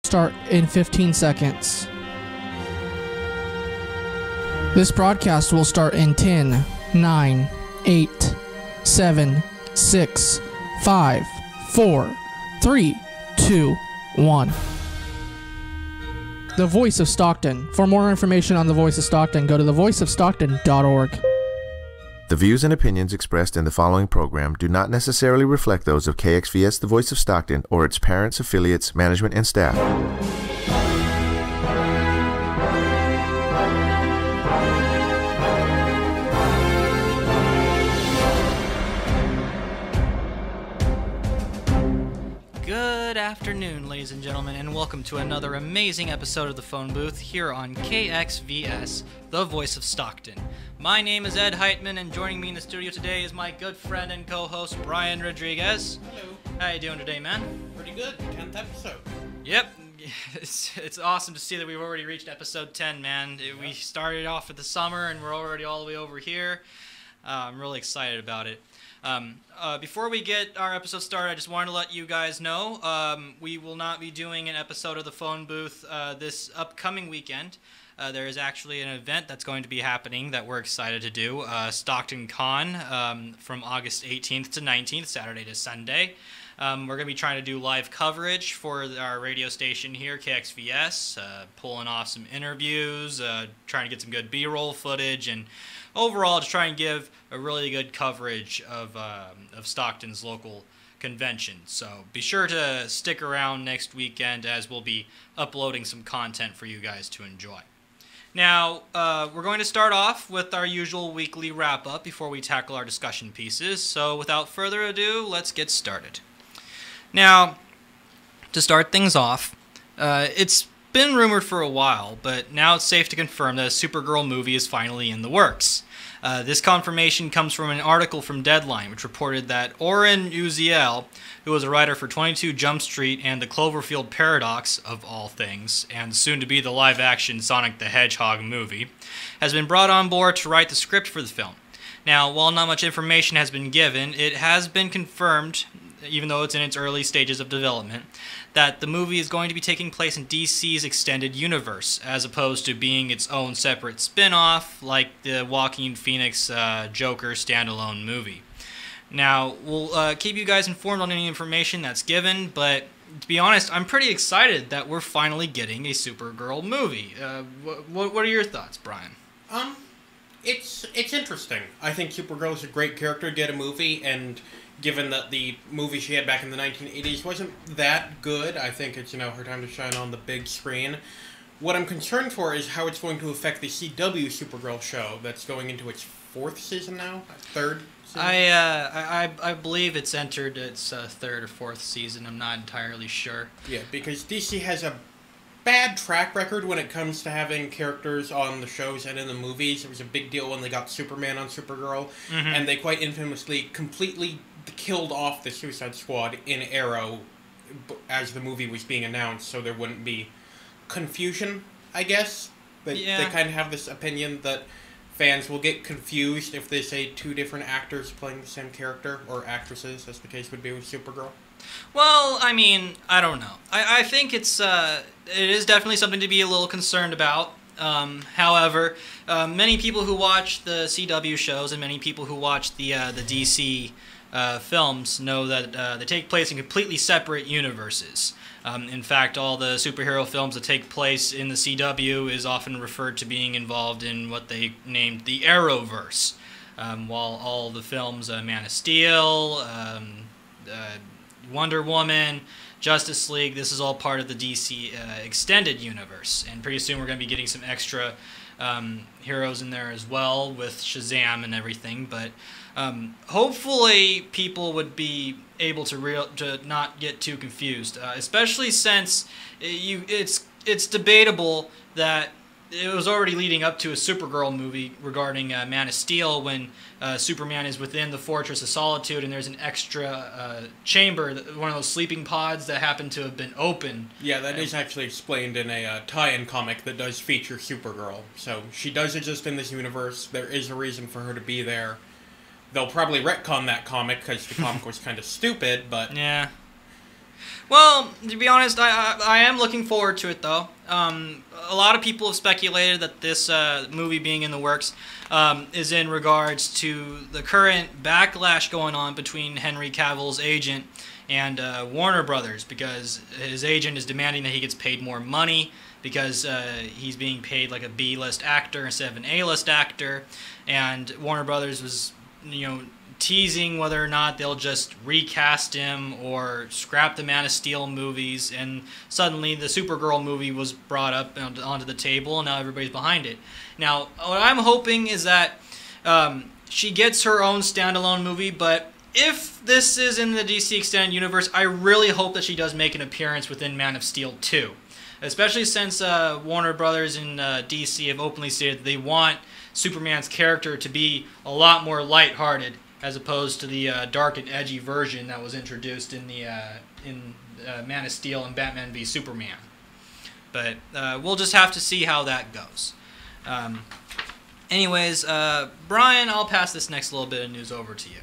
Start in 15 seconds. This broadcast will start in 10, 9, 8, 7, 6, 5, 4, 3, 2, 1. The Voice of Stockton. For more information on The Voice of Stockton, go to thevoiceofstockton.org. The views and opinions expressed in the following program do not necessarily reflect those of KXVS The Voice of Stockton or its parents, affiliates, management, and staff. Good afternoon, ladies and gentlemen, and welcome to another amazing episode of the Phonebooth here on KXVS, The Voice of Stockton. My name is Ed Heitman, and joining me in the studio today is my good friend and co-host, Brian Rodriguez. Hello. How you doing today, man? Pretty good. 10th episode. Yep. It's awesome to see that we've already reached episode 10, man. We started off with the summer, and we're already all the way over here. I'm really excited about it. Before we get our episode started, I just wanted to let you guys know we will not be doing an episode of the Phone Booth this upcoming weekend. There is actually an event that's going to be happening that we're excited to do, Stockton Con, from August 18th to 19th, Saturday to Sunday. We're going to be trying to do live coverage for our radio station here, KXVS, pulling off some interviews, trying to get some good B-roll footage, and overall just try and give a really good coverage of Stockton's local convention. So be sure to stick around next weekend as we'll be uploading some content for you guys to enjoy. Now, we're going to start off with our usual weekly wrap-up before we tackle our discussion pieces. So without further ado, let's get started. Now, to start things off, it's been rumored for a while, but now it's safe to confirm that a Supergirl movie is finally in the works. This confirmation comes from an article from Deadline, which reported that Oren Uziel, who was a writer for 22 Jump Street and the Cloverfield Paradox, of all things, and soon to be the live-action Sonic the Hedgehog movie, has been brought on board to write the script for the film. Now, while not much information has been given, it has been confirmed, even though it's in its early stages of development, that the movie is going to be taking place in DC's extended universe, as opposed to being its own separate spin-off, like the Joaquin Phoenix Joker standalone movie. Now, we'll keep you guys informed on any information that's given, but to be honest, I'm pretty excited that we're finally getting a Supergirl movie. What are your thoughts, Brian? It's interesting. I think Supergirl is a great character to get a movie, and given that the movie she had back in the 1980s wasn't that good, I think it's, her time to shine on the big screen. What I'm concerned for is how it's going to affect the CW Supergirl show that's going into its fourth season now? Third season? I believe it's entered its third or fourth season. I'm not entirely sure. Yeah, because DC has a bad track record when it comes to having characters on the shows and in the movies. It was a big deal when they got Superman on Supergirl, and they quite infamously completely killed off the Suicide Squad in Arrow as the movie was being announced, so there wouldn't be confusion, I guess. They kind of have this opinion that fans will get confused if they say two different actors playing the same character, or actresses, as the case would be with Supergirl. Well, I mean, I don't know. I think it is definitely something to be a little concerned about. However, many people who watch the CW shows and many people who watch the DC films know that they take place in completely separate universes. In fact, all the superhero films that take place in the CW is often referred to being involved in what they named the Arrowverse, while all the films, Man of Steel, Wonder Woman, Justice League, this is all part of the DC extended universe, and pretty soon we're going to be getting some extra heroes in there as well with Shazam and everything, but hopefully people would be able to not get too confused, especially since it's debatable that it was already leading up to a Supergirl movie regarding Man of Steel when Superman is within the Fortress of Solitude and there's an extra chamber, one of those sleeping pods that happened to have been open. Yeah, that is actually explained in a tie-in comic that does feature Supergirl. So she does exist in this universe. There is a reason for her to be there. They'll probably retcon that comic because the comic was kind of stupid, but... Yeah. Well, to be honest, I am looking forward to it, though. A lot of people have speculated that this movie being in the works is in regards to the current backlash going on between Henry Cavill's agent and Warner Brothers, because his agent is demanding that he gets paid more money because he's being paid like a B-list actor instead of an A-list actor, and Warner Brothers was, teasing whether or not they'll just recast him or scrap the Man of Steel movies, and suddenly the Supergirl movie was brought up onto the table, and now everybody's behind it. Now, what I'm hoping is that she gets her own standalone movie, but if this is in the DC Extended Universe, I really hope that she does make an appearance within Man of Steel 2. Especially since Warner Brothers and DC have openly stated that they want Superman's character to be a lot more lighthearted, as opposed to the dark and edgy version that was introduced in the Man of Steel and Batman v Superman. But we'll just have to see how that goes. Anyways, Brian, I'll pass this next little bit of news over to you.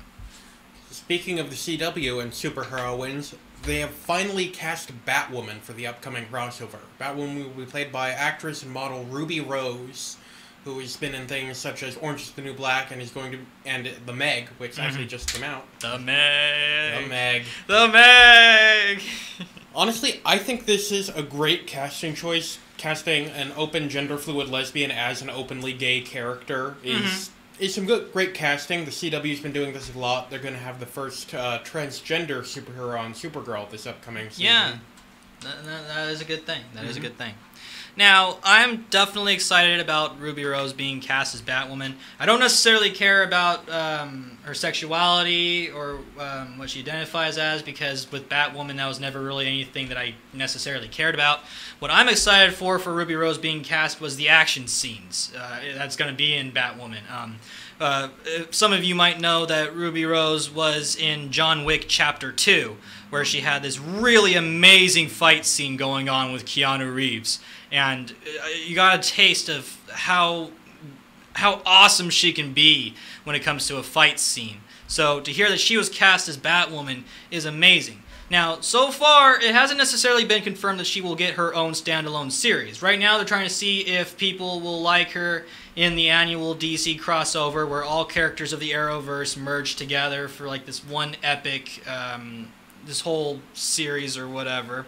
Speaking of the CW and superheroines, they have finally cast Batwoman for the upcoming crossover. Batwoman will be played by actress and model Ruby Rose, who has been in things such as Orange is the New Black and The Meg, which actually just came out. The Meg. The Meg. The Meg. Honestly, I think this is a great casting choice. Casting an open gender fluid lesbian as an openly gay character is some great casting. The CW's been doing this a lot. They're going to have the first transgender superhero on Supergirl this upcoming season. Yeah, that is a good thing. That is a good thing. Now, I'm definitely excited about Ruby Rose being cast as Batwoman. I don't necessarily care about her sexuality or what she identifies as, because with Batwoman, that was never really anything that I necessarily cared about. What I'm excited for Ruby Rose being cast was the action scenes that's going to be in Batwoman. Some of you might know that Ruby Rose was in John Wick Chapter 2, where she had this really amazing fight scene going on with Keanu Reeves. And you got a taste of how awesome she can be when it comes to a fight scene. So to hear that she was cast as Batwoman is amazing. Now, so far, it hasn't necessarily been confirmed that she will get her own standalone series. Right now, they're trying to see if people will like her in the annual DC crossover, where all characters of the Arrowverse merge together for like this one epic, this whole series or whatever.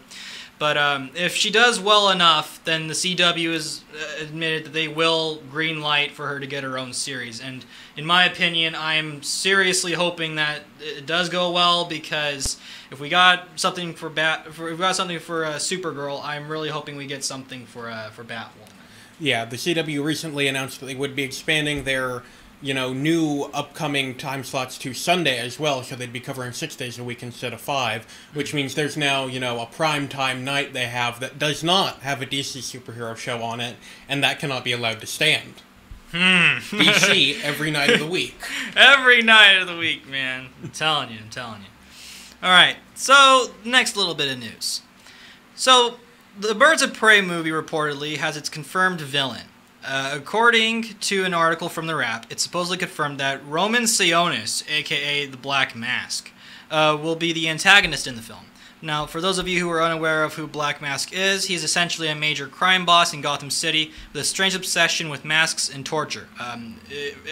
But if she does well enough, then the CW has admitted that they will greenlight for her to get her own series. And in my opinion, I'm seriously hoping that it does go well, because if we got something for Supergirl, I'm really hoping we get something for Batwoman. Yeah, the CW recently announced that they would be expanding their new upcoming time slots to Sunday as well, so they'd be covering 6 days a week instead of 5, which means there's now, a prime time night they have that does not have a DC superhero show on it, and that cannot be allowed to stand. DC every night of the week. Every night of the week, man. I'm telling you. Alright, so next little bit of news. So, the Birds of Prey movie reportedly has its confirmed villain. According to an article from The Wrap, it's supposedly confirmed that Roman Sionis, aka the Black Mask, will be the antagonist in the film. Now, for those of you who are unaware of who Black Mask is, he's essentially a major crime boss in Gotham City with a strange obsession with masks and torture.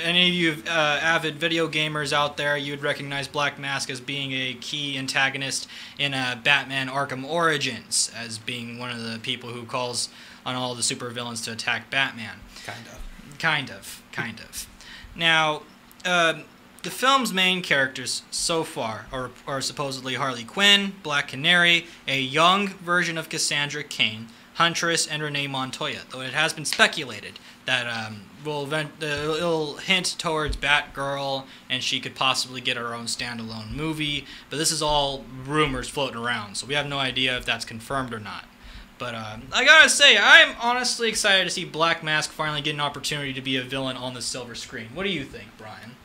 Any of you avid video gamers out there, you would recognize Black Mask as being a key antagonist in Batman Arkham Origins, as being one of the people who calls on all the supervillains to attack Batman. Kind of. Now, the film's main characters so far are supposedly Harley Quinn, Black Canary, a young version of Cassandra Cain, Huntress, and Renee Montoya, though it has been speculated that it'll hint towards Batgirl, and she could possibly get her own standalone movie, but this is all rumors floating around, so we have no idea if that's confirmed or not. But I gotta say, I'm honestly excited to see Black Mask finally get an opportunity to be a villain on the silver screen. What do you think, Brian?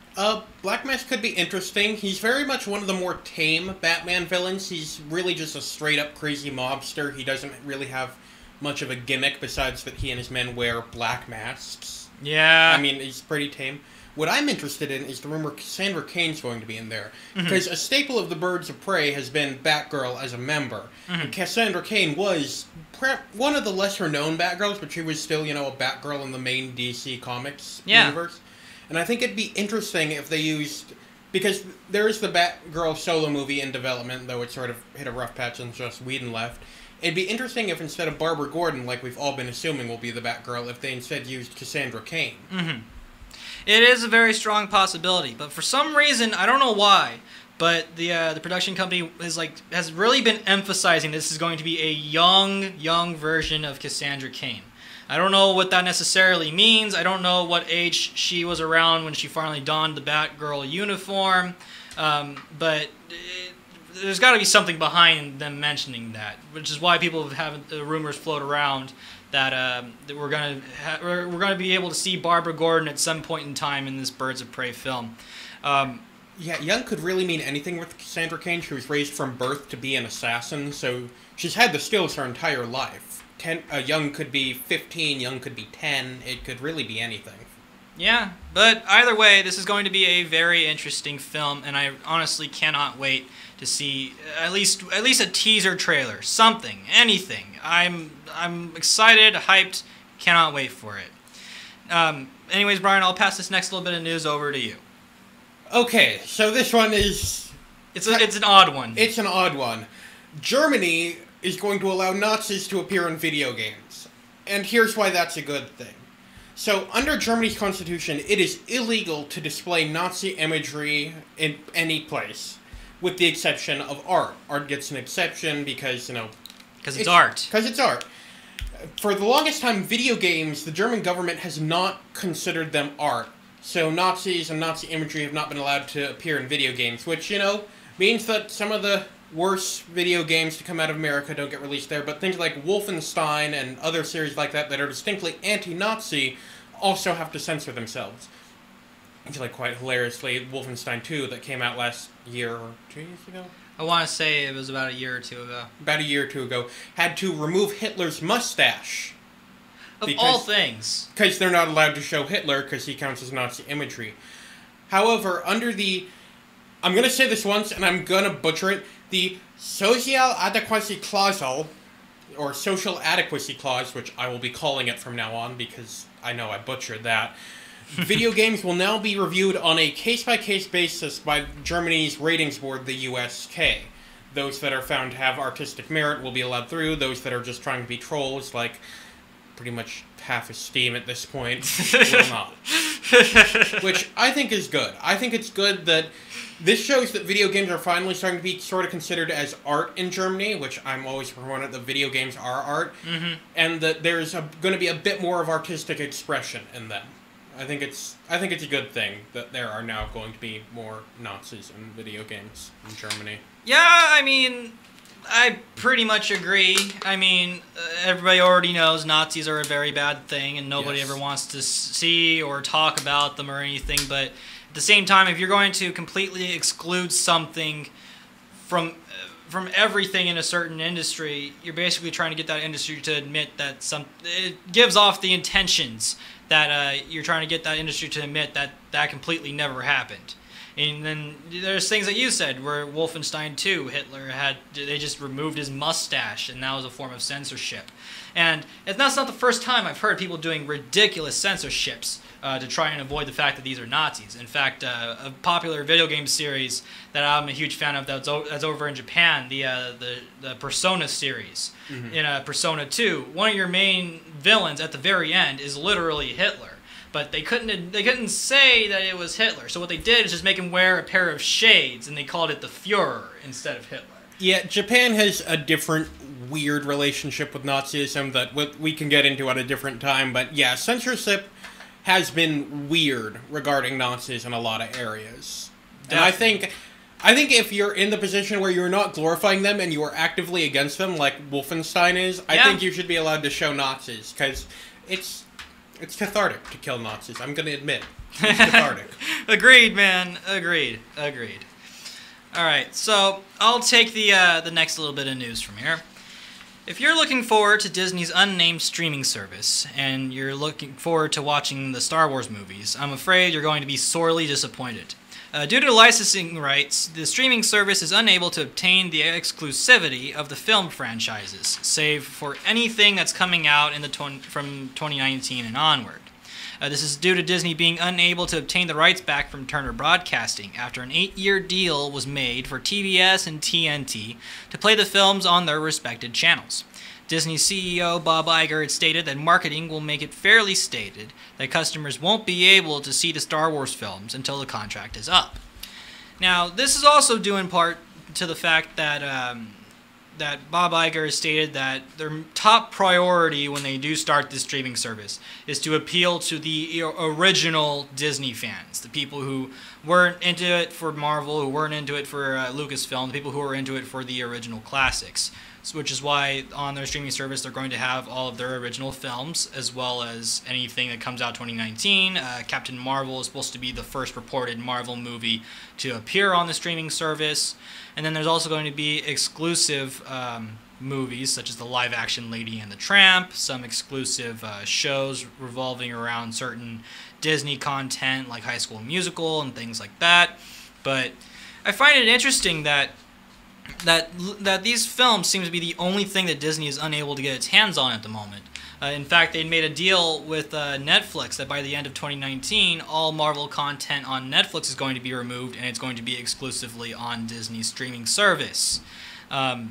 Black Mask could be interesting. He's very much one of the more tame Batman villains. He's really just a straight-up crazy mobster. He doesn't really have much of a gimmick besides that he and his men wear black masks. Yeah. I mean, he's pretty tame. What I'm interested in is the rumor Cassandra Cain's going to be in there. Because a staple of the Birds of Prey has been Batgirl as a member. And Cassandra Cain was one of the lesser-known Batgirls, but she was still, a Batgirl in the main DC Comics universe. And I think it'd be interesting if they used... Because there is the Batgirl solo movie in development, though it sort of hit a rough patch and just Whedon left. It'd be interesting if instead of Barbara Gordon, like we've all been assuming will be the Batgirl, if they instead used Cassandra Cain. It is a very strong possibility, but for some reason, I don't know why, but the production company has really been emphasizing this is going to be a young version of Cassandra Cain. I don't know what that necessarily means. I don't know what age she was around when she finally donned the Batgirl uniform, but there's got to be something behind them mentioning that, which is why people have had the rumors float around that we're gonna be able to see Barbara Gordon at some point in time in this Birds of Prey film. Yeah, young could really mean anything with Cassandra Cain. She was raised from birth to be an assassin, so she's had the skills her entire life. Young could be 15, young could be 10. It could really be anything. Yeah, but either way, this is going to be a very interesting film, and I honestly cannot wait to see at least a teaser trailer, something, anything. I'm excited, hyped, cannot wait for it. Anyways, Brian, I'll pass this next little bit of news over to you. Okay, so this one is... It's an odd one. It's an odd one. Germany is going to allow Nazis to appear in video games. And here's why that's a good thing. So, under Germany's constitution, it is illegal to display Nazi imagery in any place, with the exception of art. Art gets an exception because, Because it's art. Because it's art. For the longest time, video games, the German government has not considered them art. So Nazis and Nazi imagery have not been allowed to appear in video games, which, means that some of the worst video games to come out of America don't get released there, but things like Wolfenstein and other series like that are distinctly anti-Nazi also have to censor themselves. It's quite hilariously, Wolfenstein 2 that came out last year or 2 years ago? I want to say it was about a year or two ago. About a year or two ago, had to remove Hitler's mustache. Of all things. Because they're not allowed to show Hitler because he counts as Nazi imagery. However, under the... I'm going to say this once and I'm going to butcher it. The Social Adequacy Clause, or Social Adequacy Clause, which I will be calling it from now on because I know I butchered that. Video games will now be reviewed on a case-by-case basis by Germany's ratings board, the USK. Those that are found to have artistic merit will be allowed through. Those that are just trying to be trolls, like pretty much half of Steam at this point, will not. Which I think is good. I think it's good that this shows that video games are finally starting to be sort of considered as art in Germany, which I'm always proponent that video games are art, and that there's going to be a bit more of artistic expression in them. I think it's a good thing that there are now going to be more Nazis in video games in Germany. Yeah, I mean, I pretty much agree. I mean, everybody already knows Nazis are a very bad thing, and nobody ever wants to see or talk about them or anything, but at the same time, if you're going to completely exclude something from everything in a certain industry, you're basically trying to get that industry to admit that it gives off the intentions that you're trying to get that industry to admit that completely never happened. And then there's things that you said where Wolfenstein 2, they just removed his mustache, and that was a form of censorship. And that's not the first time I've heard people doing ridiculous censorships to try and avoid the fact that these are Nazis. In fact, a popular video game series that I'm a huge fan of that's over in Japan, the Persona series. In Persona 2, one of your main villains at the very end is literally Hitler. But they couldn't say that it was Hitler. So what they did is just make him wear a pair of shades, and they called it the Führer instead of Hitler. Yeah, Japan has a different weird relationship with Nazism that we can get into at a different time. But yeah, censorship has been weird regarding Nazis in a lot of areas. And I think if you're in the position where you're not glorifying them and you are actively against them, like Wolfenstein is, I think you should be allowed to show Nazis, because it's cathartic to kill Nazis. I'm going to admit. It's cathartic. Agreed, man. Agreed. All right, so I'll take the next little bit of news from here. If you're looking forward to Disney's unnamed streaming service, and you're looking forward to watching the Star Wars movies, I'm afraid you're going to be sorely disappointed. Due to licensing rights, the streaming service is unable to obtain the exclusivity of the film franchises, save for anything that's coming out from 2019 and onward. This is due to Disney being unable to obtain the rights back from Turner Broadcasting after an 8-year deal was made for TBS and TNT to play the films on their respected channels. Disney CEO Bob Iger had stated that marketing will make it fairly stated that customers won't be able to see the Star Wars films until the contract is up. Now, this is also due in part to the fact that that Bob Iger has stated that their top priority when they do start this streaming service is to appeal to the original Disney fans, the people who weren't into it for Marvel, who weren't into it for Lucasfilm, the people who were into it for the original classics. Which is why on their streaming service they're going to have all of their original films as well as anything that comes out 2019. Captain Marvel is supposed to be the first reported Marvel movie to appear on the streaming service. And then there's also going to be exclusive movies such as the live-action Lady and the Tramp, some exclusive shows revolving around certain Disney content like High School Musical and things like that. But I find it interesting that these films seem to be the only thing that Disney is unable to get its hands on at the moment. In fact, they made a deal with Netflix that by the end of 2019, all Marvel content on Netflix is going to be removed and it's going to be exclusively on Disney's streaming service. I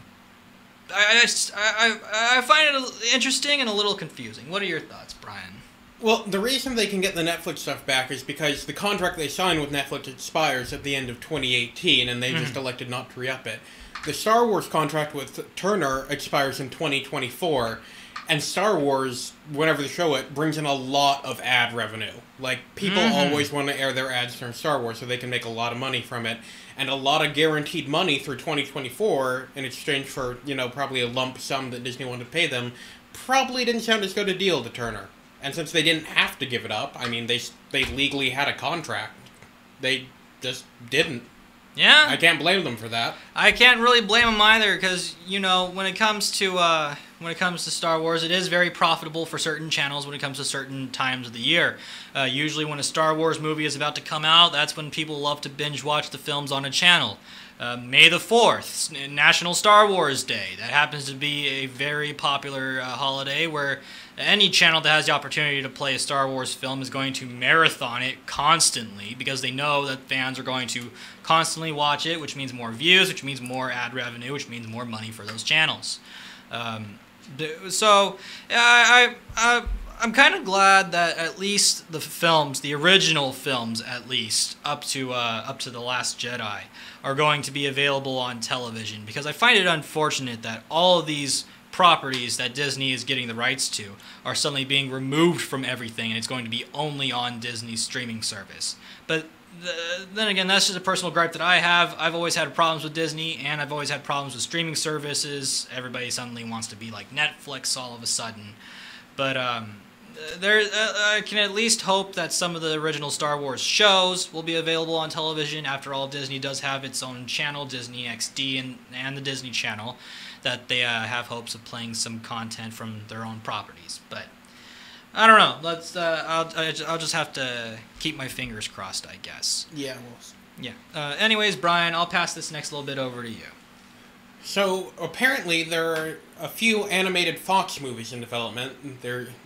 find it interesting and a little confusing. What are your thoughts, Brian? Well, the reason they can get the Netflix stuff back is because the contract they signed with Netflix expires at the end of 2018, and they just elected not to re-up it. The Star Wars contract with Turner expires in 2024, and Star Wars, whenever they show it, brings in a lot of ad revenue. Like, people always want to air their ads during Star Wars so they can make a lot of money from it, and a lot of guaranteed money through 2024 in exchange for, probably a lump sum that Disney wanted to pay them, probably didn't sound as good a deal to Turner. And since they didn't have to give it up, I mean, they legally had a contract. They just didn't. Yeah. I can't blame them for that. I can't really blame them either, because when it comes to Star Wars, it is very profitable for certain channels when it comes to certain times of the year. Usually, when a Star Wars movie is about to come out, that's when people love to binge watch the films on a channel. May the 4th, National Star Wars Day. That happens to be a very popular holiday where any channel that has the opportunity to play a Star Wars film is going to marathon it constantly because they know that fans are going to constantly watch it, which means more views, which means more ad revenue, which means more money for those channels. So I'm kind of glad that at least the films, the original films at least, up to The Last Jedi, are going to be available on television, because I find it unfortunate that all of these properties that Disney is getting the rights to are suddenly being removed from everything, and it's going to be only on Disney's streaming service. But then again, that's just a personal gripe that I have. I've always had problems with Disney, and I've always had problems with streaming services. Everybody suddenly wants to be like Netflix all of a sudden. But I can at least hope that some of the original Star Wars shows will be available on television. After all, Disney does have its own channel, Disney XD and the Disney Channel, that they have hopes of playing some content from their own properties. But I don't know. I'll just have to keep my fingers crossed, I guess. Yeah. Anyways, Brian, I'll pass this next little bit over to you. So, apparently there are a few animated Fox movies in development.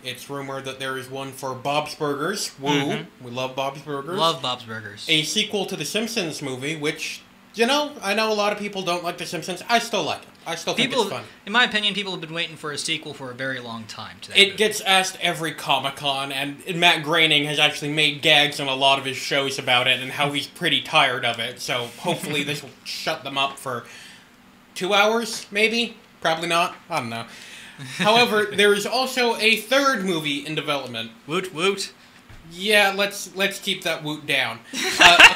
It's rumored that there is one for Bob's Burgers. Woo. We love Bob's Burgers. Love Bob's Burgers. A sequel to The Simpsons movie, which, I know a lot of people don't like The Simpsons. I still like it. I still think it's fun. In my opinion, people have been waiting for a sequel for a very long time. It gets asked every Comic-Con, and Matt Groening has actually made gags on a lot of his shows about it and how he's pretty tired of it. So hopefully this will shut them up for 2 hours, maybe? Probably not. I don't know. However, there is also a third movie in development. Woot woot. Yeah, let's keep that woot down.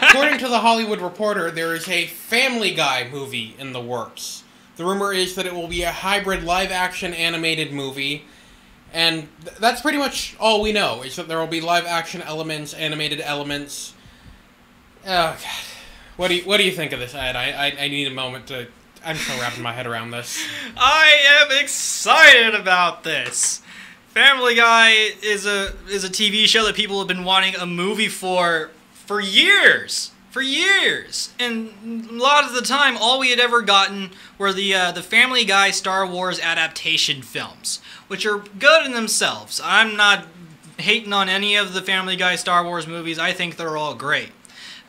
According to The Hollywood Reporter, there is a Family Guy movie in the works. The rumor is that it will be a hybrid live-action animated movie, and that's pretty much all we know, is that there will be live-action elements, animated elements. Oh, God. What do you think of this, Ed? I need a moment to I'm still wrapping my head around this. I am excited about this. Family Guy is a TV show that people have been wanting a movie for years. For years. And a lot of the time, all we had ever gotten were the Family Guy Star Wars adaptation films, which are good in themselves. I'm not hating on any of the Family Guy Star Wars movies. I think they're all great.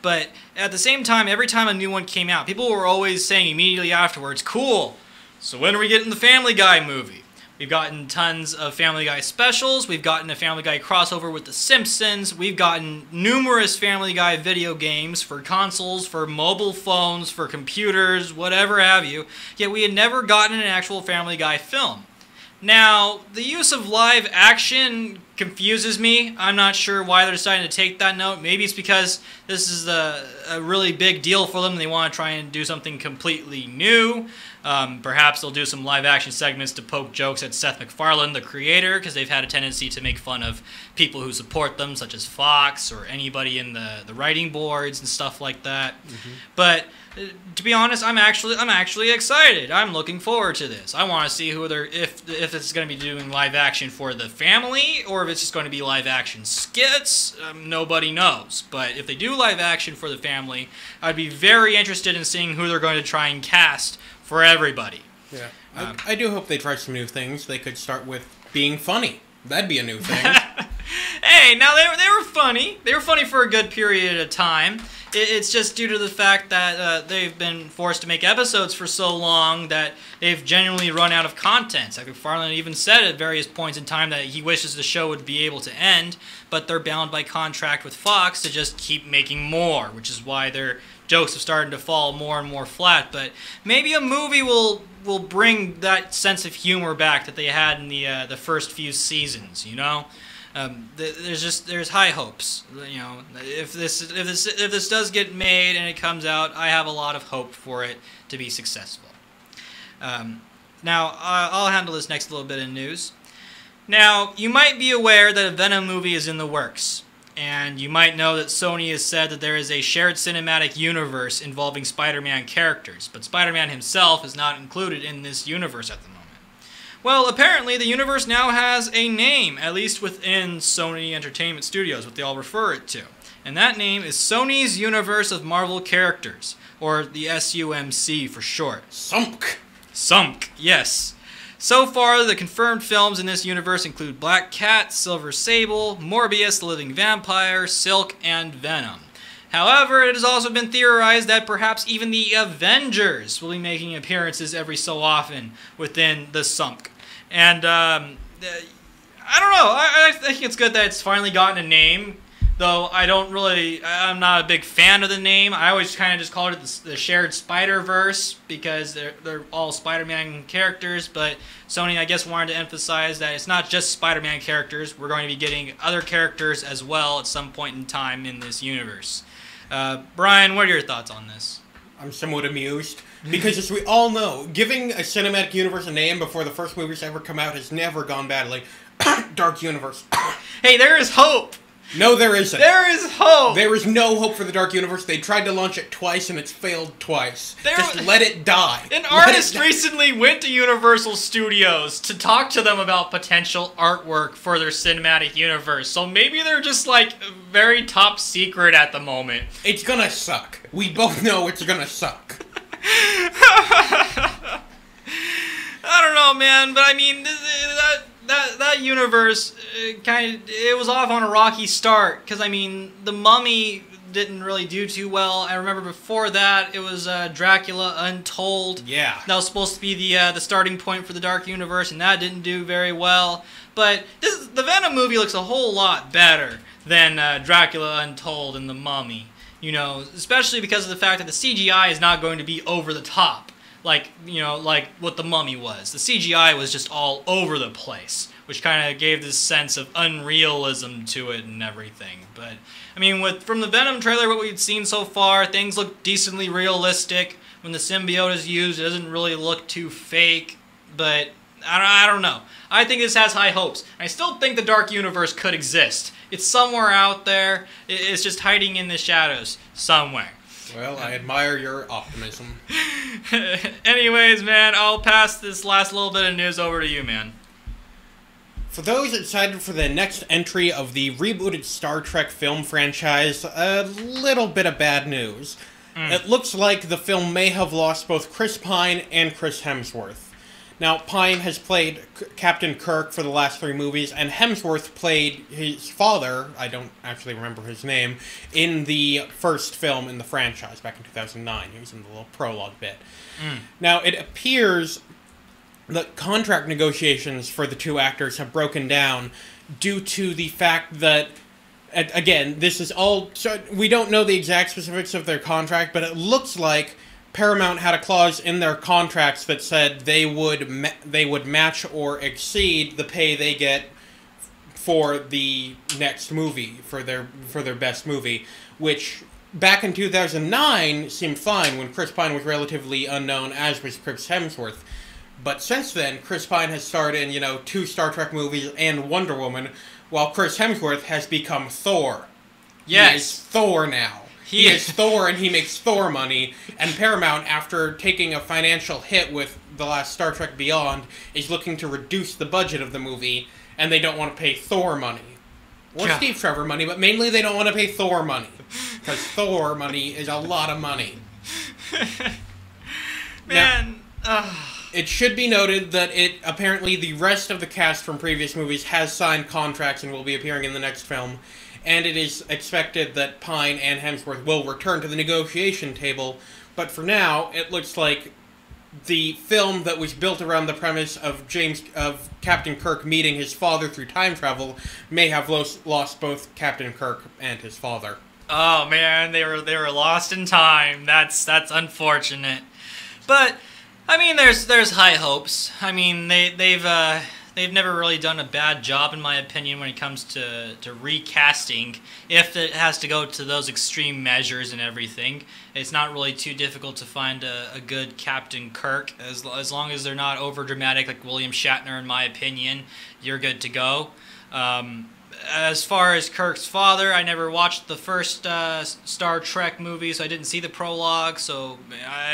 But at the same time, every time a new one came out, people were always saying immediately afterwards, cool, so when are we getting the Family Guy movie? We've gotten tons of Family Guy specials. We've gotten a Family Guy crossover with The Simpsons. We've gotten numerous Family Guy video games for consoles, for mobile phones, for computers, whatever have you. Yet we had never gotten an actual Family Guy film. Now, the use of live action confuses me. I'm not sure why they're deciding to take that note. Maybe it's because this is a really big deal for them and they want to try and do something completely new. Perhaps they'll do some live action segments to poke jokes at Seth MacFarlane, the creator, because they've had a tendency to make fun of people who support them, such as Fox or anybody in the writing boards and stuff like that. Mm-hmm. But to be honest, I'm actually excited. I'm looking forward to this. I want to see who they're if it's going to be doing live action for the family or if it's just going to be live action skits. Nobody knows. But if they do live action for the family, I'd be very interested in seeing who they're going to try and cast for everybody. Yeah, I do hope they try some new things. They could start with being funny. That'd be a new thing. Hey, now they were funny. They were funny for a good period of time. It's just due to the fact that they've been forced to make episodes for so long that they've genuinely run out of content. Seth MacFarlane even said at various points in time that he wishes the show would be able to end, but they're bound by contract with Fox to just keep making more, which is why their jokes have started to fall more and more flat. But maybe a movie will bring that sense of humor back that they had in the first few seasons, you know? There's high hopes. You know, if this does get made and it comes out, I have a lot of hope for it to be successful. Now I'll handle this next little bit of news. Now you might be aware that a Venom movie is in the works, and you might know that Sony has said that there is a shared cinematic universe involving Spider-Man characters, but Spider-Man himself is not included in this universe at the moment. Well, apparently the universe now has a name, at least within Sony Entertainment Studios, what they all refer it to. And that name is Sony's Universe of Marvel Characters, or the SUMC for short. Sunk, yes. So far, the confirmed films in this universe include Black Cat, Silver Sable, Morbius, the Living Vampire, Silk, and Venom. However, it has also been theorized that perhaps even the Avengers will be making appearances every so often within the Sunk. And, I don't know, I think it's good that it's finally gotten a name, though I'm not a big fan of the name. I always kind of just called it the shared Spider-Verse, because they're all Spider-Man characters, but Sony, I guess, wanted to emphasize that it's not just Spider-Man characters. We're going to be getting other characters as well at some point in time in this universe. Brian, what are your thoughts on this? I'm somewhat amused, because as we all know, giving a cinematic universe a name before the first movies ever come out has never gone badly. Dark Universe. Hey, there is hope! No, there isn't. There is hope! There is no hope for the Dark Universe. They tried to launch it twice and it's failed twice. Just let it die. An artist recently went to Universal Studios to talk to them about potential artwork for their cinematic universe. So maybe they're just like very top secret at the moment. It's gonna suck. We both know it's gonna suck. I don't know, man, but I mean, that universe it was off on a rocky start, because I mean The Mummy didn't really do too well. I remember before that it was Dracula Untold. Yeah, that was supposed to be the starting point for the Dark Universe, and that didn't do very well. But the Venom movie looks a whole lot better than Dracula Untold and The Mummy. You know, especially because of the fact that the CGI is not going to be over the top. Like what The Mummy was. The CGI was just all over the place, which kind of gave this sense of unrealism to it and everything. But, I mean, from the Venom trailer, what we've seen so far, things look decently realistic. When the symbiote is used, it doesn't really look too fake. But, I don't know. I think this has high hopes. I still think the Dark Universe could exist. It's somewhere out there. It's just hiding in the shadows somewhere. Well, I admire your optimism. Anyways, man, I'll pass this last little bit of news over to you, man. For those excited for the next entry of the rebooted Star Trek film franchise, a little bit of bad news. It looks like the film may have lost both Chris Pine and Chris Hemsworth. Now, Pine has played Captain Kirk for the last 3 movies, and Hemsworth played his father, I don't actually remember his name, in the first film in the franchise back in 2009. He was in the little prologue bit. Now, it appears that contract negotiations for the 2 actors have broken down due to the fact that, again, this is all... So we don't know the exact specifics of their contract, but it looks like Paramount had a clause in their contracts that said they would match or exceed the pay they get for the next movie, for their best movie, which back in 2009 seemed fine when Chris Pine was relatively unknown, as was Chris Hemsworth. But since then, Chris Pine has starred in, 2 Star Trek movies and Wonder Woman, while Chris Hemsworth has become Thor. Yes. He is Thor now. He is Thor, and he makes Thor money. And Paramount, after taking a financial hit with the last Star Trek Beyond, is looking to reduce the budget of the movie, and they don't want to pay Thor money. Or God. Steve Trevor money, but mainly they don't want to pay Thor money. Because Thor money is a lot of money. Man, It should be noted that apparently the rest of the cast from previous movies has signed contracts and will be appearing in the next film. And it is expected that Pine and Hemsworth will return to the negotiation table. But for now, it looks like the film that was built around the premise of Captain Kirk meeting his father through time travel may have lost both Captain Kirk and his father. oh man, they were lost in time. That's unfortunate. But I mean, there's high hopes. I mean, they've never really done a bad job, in my opinion, when it comes to recasting. If it has to go to those extreme measures and everything, it's not really too difficult to find a good Captain Kirk. As long as they're not over dramatic like William Shatner, in my opinion, you're good to go. As far as Kirk's father, I never watched the first Star Trek movie, so I didn't see the prologue. So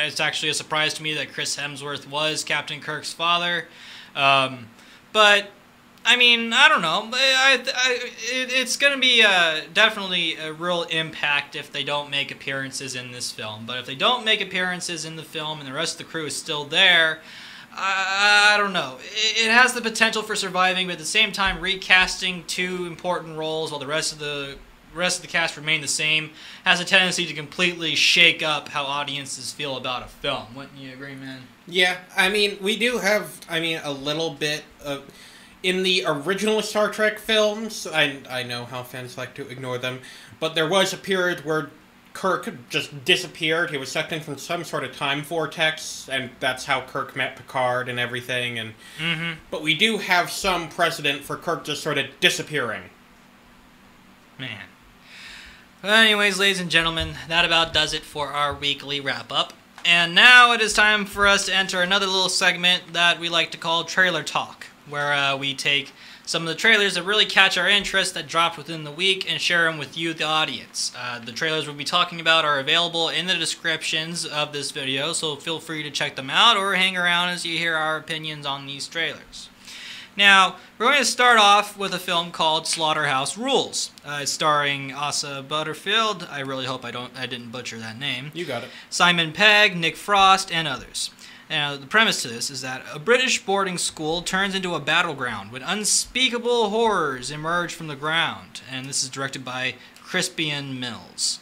it's actually a surprise to me that Chris Hemsworth was Captain Kirk's father. But I mean, I don't know. It's going to be definitely a real impact if they don't make appearances in this film. But if they don't make appearances in the film and the rest of the crew is still there, I don't know. It has the potential for surviving, but at the same time, recasting 2 important roles while the rest of the cast remain the same has a tendency to completely shake up how audiences feel about a film. Wouldn't you agree, man? Yeah, I mean, we do have, a little bit of... In the original Star Trek films, I know how fans like to ignore them, but there was a period where Kirk just disappeared. He was sucked in from some sort of time vortex, and that's how Kirk met Picard and everything. And But we do have some precedent for Kirk just sort of disappearing. Man. Well, anyways, ladies and gentlemen, that about does it for our weekly wrap-up. And now it is time for us to enter another little segment that we like to call Trailer Talk, where we take some of the trailers that really catch our interest that dropped within the week and share them with you, the audience. The trailers we'll be talking about are available in the descriptions of this video, so feel free to check them out or hang around as you hear our opinions on these trailers. Now, we're going to start off with a film called Slaughterhouse Rules. It's starring Asa Butterfield. I really hope I didn't butcher that name. You got it. Simon Pegg, Nick Frost, and others. Now, the premise to this is that a British boarding school turns into a battleground when unspeakable horrors emerge from the ground. And this is directed by Crispian Mills.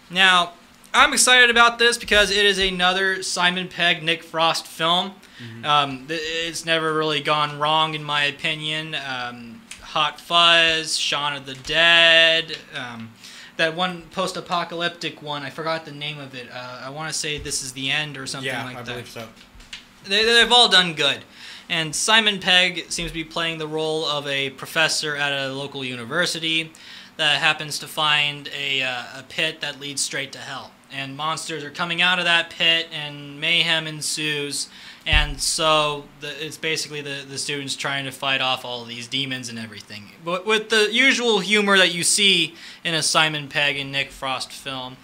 Now, I'm excited about this because it is another Simon Pegg, Nick Frost film. It's never really gone wrong, in my opinion. Hot Fuzz, Shaun of the Dead, that one post-apocalyptic one, I forgot the name of it. I want to say This Is the End or something like that. Yeah, I believe so. They've all done good. And Simon Pegg seems to be playing the role of a professor at a local university that happens to find a pit that leads straight to hell. And monsters are coming out of that pit, and mayhem ensues. And so it's basically the students trying to fight off all of these demons and everything. But with the usual humor that you see in a Simon Pegg and Nick Frost film.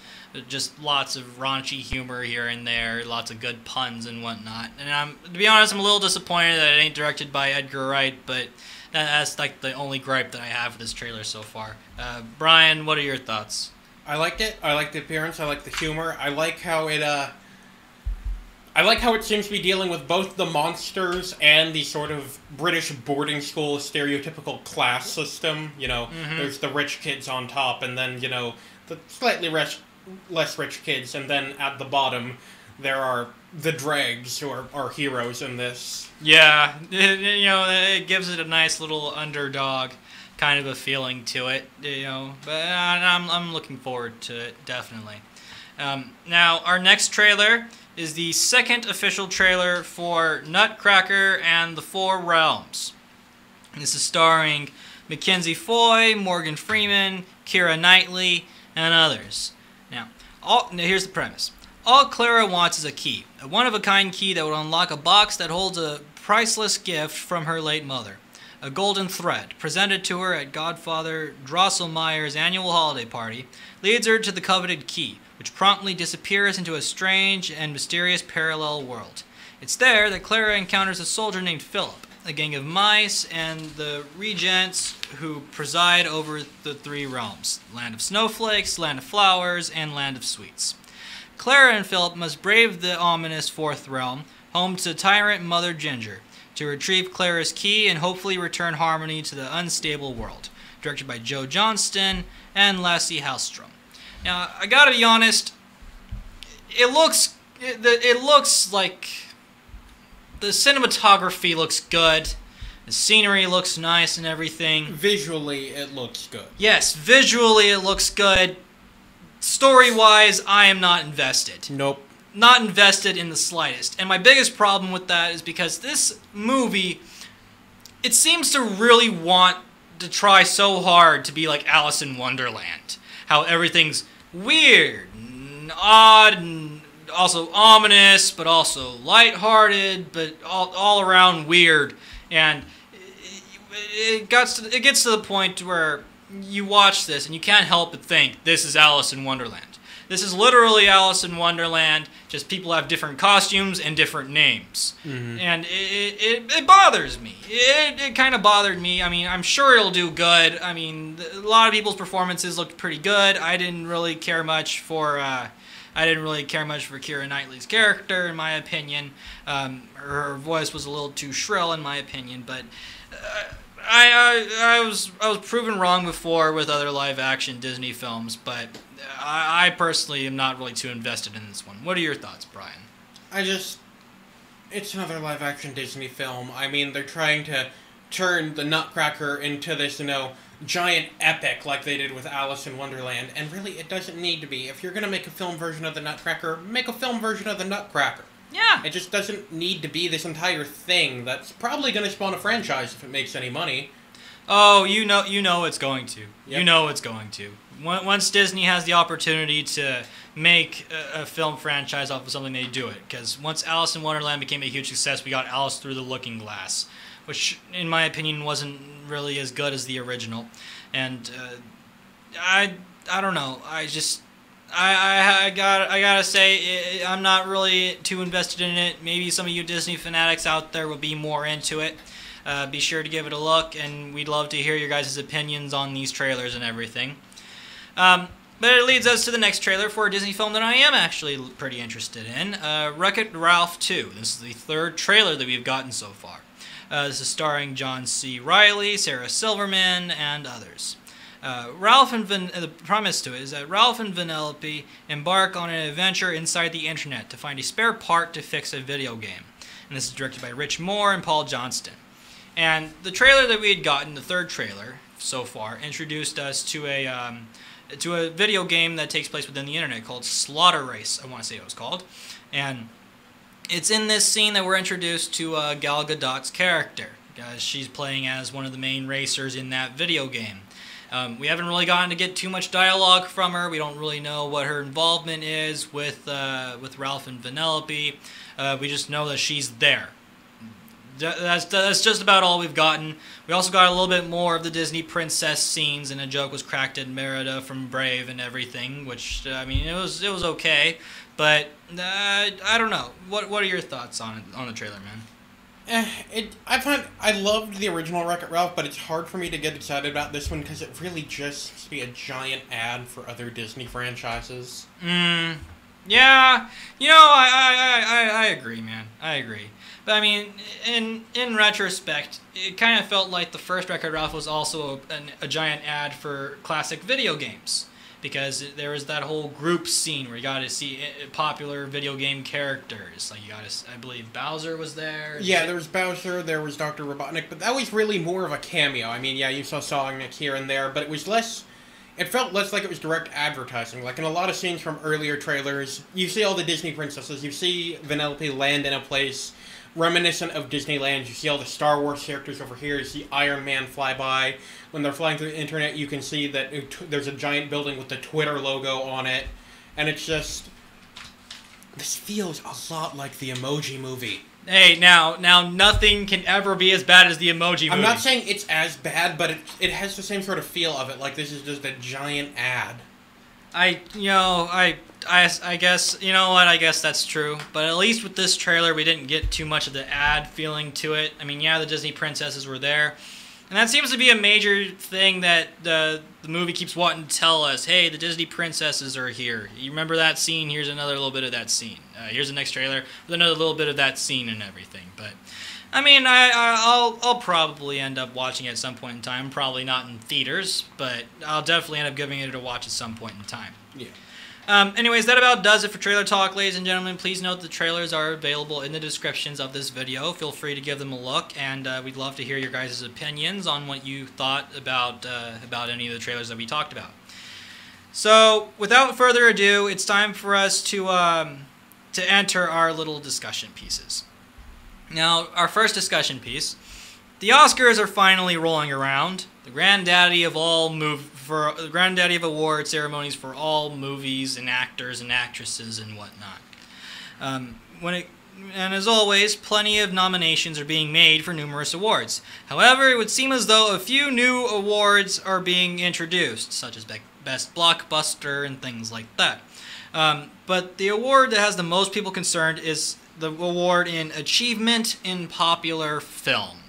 Just lots of raunchy humor here and there, lots of good puns and whatnot. And to be honest, I'm a little disappointed that it ain't directed by Edgar Wright, but that's like the only gripe that I have with this trailer so far. Brian, what are your thoughts? I liked it. I liked the appearance. I liked the humor. I like how it seems to be dealing with both the monsters and the sort of British boarding school stereotypical class system. There's the rich kids on top, and then, the slightly less rich kids, and then at the bottom, there are the dregs, who are heroes in this. Yeah, it gives it a nice little underdog kind of a feeling to it, but I'm looking forward to it, definitely. Now, our next trailer is the second official trailer for Nutcracker and the Four Realms. This is starring Mackenzie Foy, Morgan Freeman, Keira Knightley, and others. Now, here's the premise. All Clara wants is a key, a one-of-a-kind key that would unlock a box that holds a priceless gift from her late mother. A golden thread, presented to her at Godfather Drosselmeyer's annual holiday party, leads her to the coveted key, which promptly disappears into a strange and mysterious parallel world. It's there that Clara encounters a soldier named Philip, a gang of mice, and the regents who preside over the three realms: Land of Snowflakes, Land of Flowers, and Land of Sweets. Clara and Philip must brave the ominous fourth realm, home to tyrant Mother Ginger, to retrieve Clara's key and hopefully return harmony to the unstable world. Directed by Joe Johnston and Lasse Hallström. Now, I gotta be honest, it looks like the cinematography looks good, the scenery looks nice and everything. Visually, it looks good. Yes, visually it looks good. Story-wise, I am not invested. Nope. Not invested in the slightest. And my biggest problem with that is because this movie, it seems to really want to try so hard to be like Alice in Wonderland. How everything's weird and odd and also ominous, but also lighthearted, but all around weird. And it gets to the point where you watch this and you can't help but think this is Alice in Wonderland. This is literally Alice in Wonderland, just people have different costumes and different names. Mm-hmm. And it bothers me. It kind of bothered me. I mean, I'm sure it'll do good. I mean, a lot of people's performances looked pretty good. I didn't really care much for Keira Knightley's character, in my opinion. Her voice was a little too shrill, in my opinion, but I was proven wrong before with other live-action Disney films, but I personally am not really too invested in this one. What are your thoughts, Brian? It's another live-action Disney film. I mean, they're trying to turn the Nutcracker into this, giant epic like they did with Alice in Wonderland, and really, it doesn't need to be. If you're going to make a film version of the Nutcracker, make a film version of the Nutcracker. Yeah. It just doesn't need to be this entire thing that's probably going to spawn a franchise if it makes any money. Oh, you know it's going to. Yep. You know it's going to. Once Disney has the opportunity to make a film franchise off of something, they do it. Because once Alice in Wonderland became a huge success, we got Alice Through the Looking Glass, which, in my opinion, wasn't really as good as the original. And I don't know. I gotta say, I'm not really too invested in it. Maybe some of you Disney fanatics out there will be more into it. Be sure to give it a look, and we'd love to hear your guys' opinions on these trailers and everything. But it leads us to the next trailer for a Disney film that I am actually pretty interested in, Wreck-It Ralph 2. This is the third trailer that we've gotten so far. This is starring John C. Reilly, Sarah Silverman, and others. The premise to it is that Ralph and Vanellope embark on an adventure inside the internet to find a spare part to fix a video game. And this is directed by Rich Moore and Paul Johnston. And the trailer that we had gotten, the third trailer so far, introduced us to a video game that takes place within the internet called Slaughter Race, I want to say it was called. And it's in this scene that we're introduced to Gal Gadot's character. She's playing as one of the main racers in that video game. We haven't really gotten to get too much dialogue from her. We don't really know what her involvement is with Ralph and Vanellope. We just know that she's there. That's just about all we've gotten. We also got a little bit more of the Disney princess scenes, and a joke was cracked at Merida from Brave and everything, which I mean it was okay, but I don't know. What are your thoughts on the trailer, man? I loved the original Wreck-It Ralph, but it's hard for me to get excited about this one because it really just seems to be a giant ad for other Disney franchises. Yeah, I agree, man. I agree. But I mean, in retrospect, it kind of felt like the first Wreck-It Ralph was also a giant ad for classic video games, because there was that whole group scene where you got to see popular video game characters. Like I believe Bowser was there. Yeah, there was Bowser, there was Dr. Robotnik, but that was really more of a cameo. I mean, yeah, you saw Sonic here and there, but it was less. It felt less like it was direct advertising. Like in a lot of scenes from earlier trailers, you see all the Disney princesses. You see Vanellope land in a place reminiscent of Disneyland. You see all the Star Wars characters over here. You see Iron Man fly by. When they're flying through the internet, you can see that there's a giant building with the Twitter logo on it. And it's just... This feels a lot like the Emoji Movie. Hey, now nothing can ever be as bad as the Emoji Movie. I'm not saying it's as bad, but it has the same sort of feel of it. Like this is just a giant ad. I guess, you know what, I guess that's true. But at least with this trailer, we didn't get too much of the ad feeling to it. I mean, yeah, the Disney princesses were there. And that seems to be a major thing that the movie keeps wanting to tell us. Hey, the Disney princesses are here. You remember that scene? Here's another little bit of that scene. Here's the next trailer with another little bit of that scene and everything. But, I mean, I'll probably end up watching it at some point in time. Probably not in theaters, but I'll definitely end up giving it a watch at some point in time. Yeah. Anyways, that about does it for Trailer Talk, ladies and gentlemen. Please note the trailers are available in the descriptions of this video. Feel free to give them a look, and we'd love to hear your guys' opinions on what you thought about any of the trailers that we talked about. So, without further ado, it's time for us to enter our little discussion pieces. Now, our first discussion piece: the Oscars are finally rolling around. The granddaddy of award ceremonies for all movies and actors and actresses and whatnot. And as always, plenty of nominations are being made for numerous awards. However, it would seem as though a few new awards are being introduced, such as Best Blockbuster and things like that. But the award that has the most people concerned is the award in Achievement in Popular Film.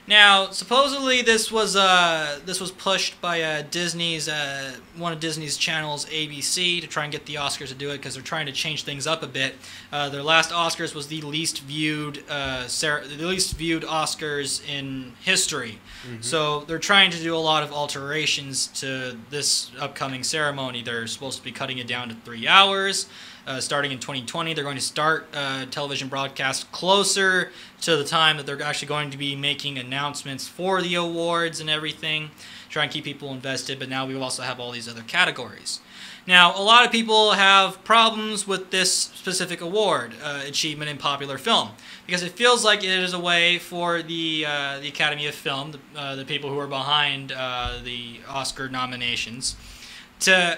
Now, supposedly this was pushed by Disney's one of Disney's channels, ABC, to try and get the Oscars to do it because they're trying to change things up a bit. Their last Oscars was the least viewed Oscars in history. Mm-hmm. So they're trying to do a lot of alterations to this upcoming ceremony. They're supposed to be cutting it down to 3 hours. Starting in 2020, they're going to start television broadcast closer to the time that they're actually going to be making announcements for the awards and everything, try and keep people invested, but now we also have all these other categories. Now, a lot of people have problems with this specific award, Achievement in Popular Film, because it feels like it is a way for the Academy of Film, the people who are behind the Oscar nominations, to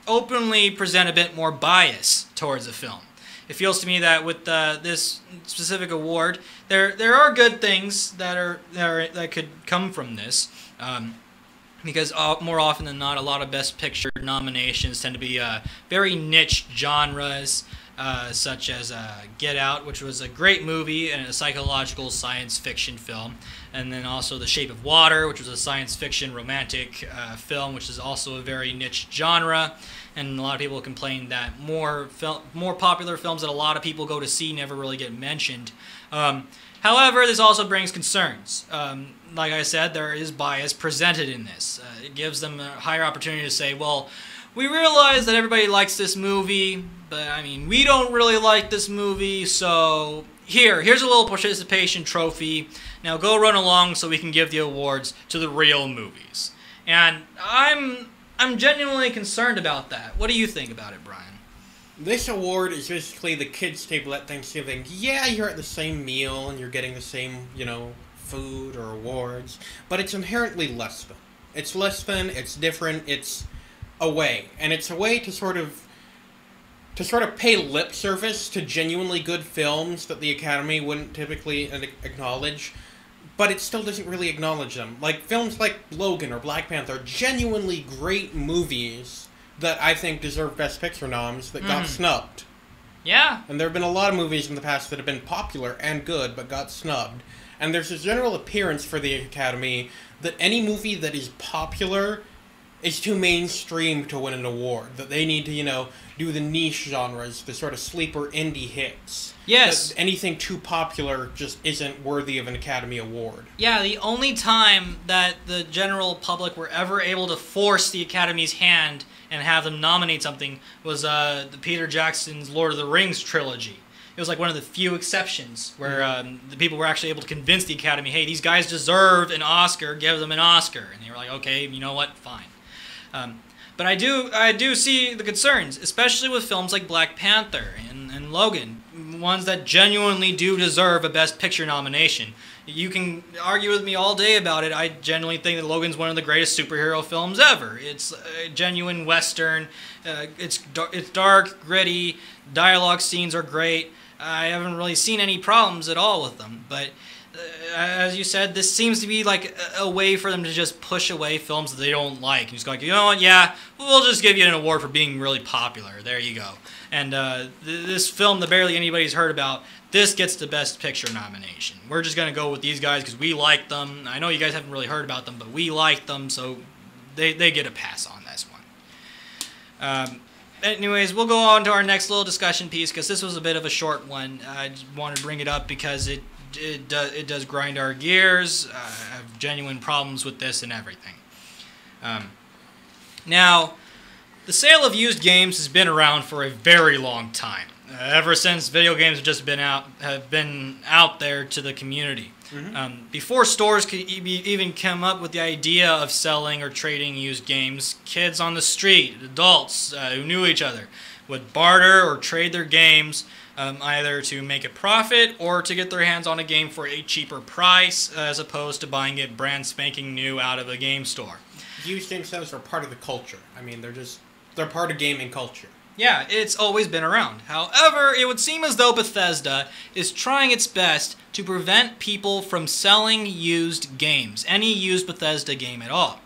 openly present a bit more bias towards a film. It feels to me that with this specific award, there are good things that could come from this, because more often than not, a lot of Best Picture nominations tend to be very niche genres, such as Get Out, which was a great movie and a psychological science fiction film, and then also The Shape of Water, which was a science fiction romantic film, which is also a very niche genre. And a lot of people complain that more popular films that a lot of people go to see never really get mentioned. However, this also brings concerns. Like I said, there is bias presented in this. It gives them a higher opportunity to say, well, we realize that everybody likes this movie, but I mean, we don't really like this movie, so here's a little participation trophy. Now go run along so we can give the awards to the real movies. And I'm genuinely concerned about that. What do you think about it, Brian? This award is basically the kids' table at Thanksgiving. Yeah, you're at the same meal and you're getting the same, food or awards, but it's inherently less than. It's less than, it's different, it's a way. And it's a way to sort of to sort of pay lip service to genuinely good films that the Academy wouldn't typically acknowledge, but it still doesn't really acknowledge them. Like, films like Logan or Black Panther are genuinely great movies that I think deserve Best Picture noms that got snubbed. Yeah. And there have been a lot of movies in the past that have been popular and good, but got snubbed. And there's a general appearance for the Academy that any movie that is popular is too mainstream to win an award. That they need to, do the niche genres, the sort of sleeper indie hits. Yes. That anything too popular just isn't worthy of an Academy Award. Yeah, the only time that the general public were ever able to force the Academy's hand and have them nominate something was the Peter Jackson's Lord of the Rings trilogy. It was like one of the few exceptions where the people were actually able to convince the Academy, hey, these guys deserve an Oscar, give them an Oscar. And they were like, okay, you know what, fine. But I do see the concerns, especially with films like Black Panther and Logan, ones that genuinely do deserve a Best Picture nomination. You can argue with me all day about it. I genuinely think that Logan's one of the greatest superhero films ever. It's a genuine Western. It's dark, gritty. Dialogue scenes are great. I haven't really seen any problems at all with them. But as you said, this seems to be like a way for them to just push away films that they don't like. And just go like, you know what, yeah, we'll just give you an award for being really popular. There you go. And this film that barely anybody's heard about, this gets the Best Picture nomination. We're just going to go with these guys because we like them. I know you guys haven't really heard about them, but we like them, so they get a pass on this one. Anyways, we'll go on to our next little discussion piece because this was a bit of a short one. I just wanted to bring it up because it does grind our gears. I have genuine problems with this and everything. Now, the sale of used games has been around for a very long time. Ever since video games have been out there to the community. Before stores could even come up with the idea of selling or trading used games, kids on the street, adults who knew each other, would barter or trade their games either to make a profit or to get their hands on a game for a cheaper price as opposed to buying it brand spanking new out of a game store. Used game sales are part of the culture. I mean, they're part of gaming culture. Yeah, it's always been around. However, it would seem as though Bethesda is trying its best to prevent people from selling used games, any used Bethesda game at all.